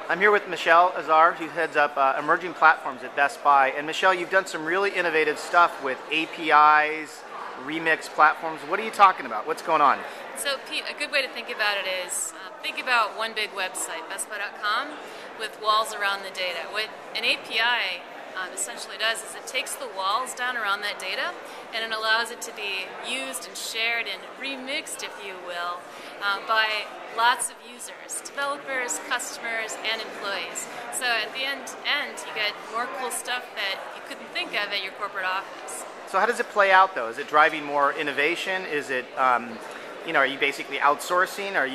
I'm here with Michelle Azar, who heads up emerging platforms at Best Buy. And Michelle, you've done some really innovative stuff with APIs, remix platforms. What are you talking about? What's going on? So Pete, a good way to think about it is think about one big website, bestbuy.com, with walls around the data. What an API essentially does is it takes the walls down around that data and it allows it to be used and shared and remixed, if you will, by lots of users, developers, customers, and employees. So at the end, you get more cool stuff that you couldn't think of at your corporate office. So how does it play out, though? Is it driving more innovation? Is it, are you basically outsourcing? Are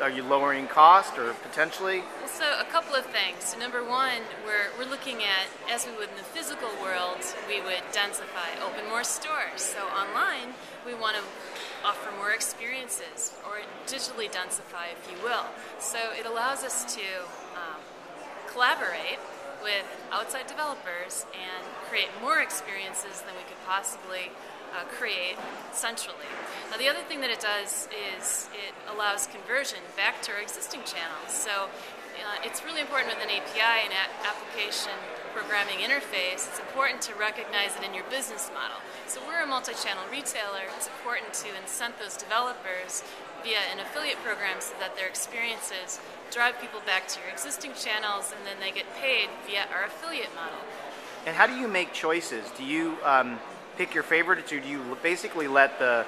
you lowering cost, or potentially? Well, so a couple of things. So number one, we're looking at, as we would in the physical world, we would densify, open more stores. So online, we want to offer more experiences, or digitally densify, if you will. So it allows us to collaborate with outside developers and create more experiences than we could possibly create centrally. Now, the other thing that it does is it allows conversion back to our existing channels. So it's really important with an API and application programming interface. It's important to recognize it in your business model. So we're a multi-channel retailer. It's important to incent those developers via an affiliate program so that their experiences drive people back to your existing channels, and then they get paid via our affiliate model. And how do you make choices? Do you pick your favorites, or do you basically let the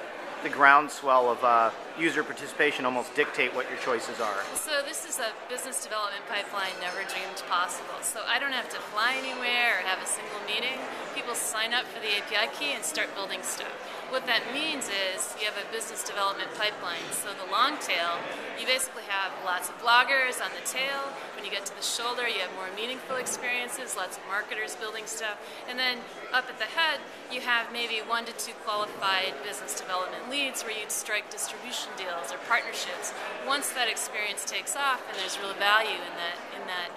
groundswell of user participation almost dictate what your choices are? So this is a business development pipeline never dreamed possible. So I don't have to fly anywhere or have a single meeting. People sign up for the API key and start building stuff. What that means is you have a business development pipeline. So the long tail, you basically have lots of bloggers on the tail. When you get to the shoulder, you have more meaningful experiences, lots of marketers building stuff. And then up at the head, you have maybe 1 to 2 qualified business development leads where you'd strike distribution deals or partnerships. Once that experience takes off and there's real value in that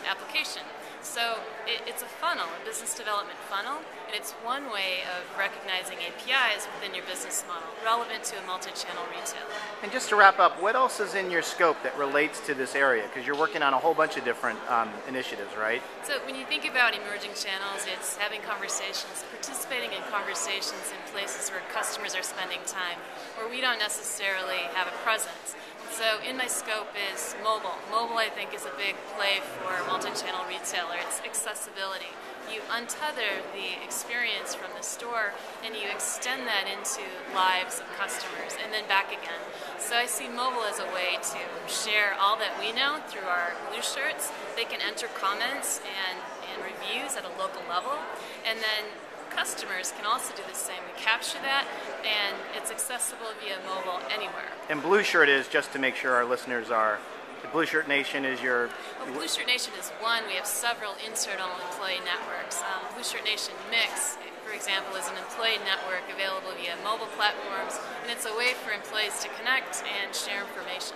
application. So it's a funnel, a business development funnel, and it's one way of recognizing APIs within your business model, relevant to a multi-channel retailer. And just to wrap up, what else is in your scope that relates to this area? Because you're working on a whole bunch of different initiatives, right? So when you think about emerging channels, it's having conversations, participating in conversations in places where customers are spending time, where we don't necessarily have a presence. So in my scope is mobile. Mobile, I think, is a big play for a multi-channel retailer. It's accessibility. You untether the experience from the store and you extend that into lives of customers and then back again. So I see mobile as a way to share all that we know through our blue shirts. They can enter comments and reviews at a local level, and then customers can also do the same. We capture that, and it's accessible via mobile anywhere. And Blue Shirt is, just to make sure our listeners are, the Blue Shirt Nation is your... Well, Blue Shirt Nation is one. We have several internal employee networks. Blue Shirt Nation Mix, for example, is an employee network available via mobile platforms, and it's a way for employees to connect and share information.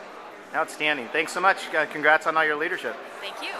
Outstanding. Thanks so much. Congrats on all your leadership. Thank you.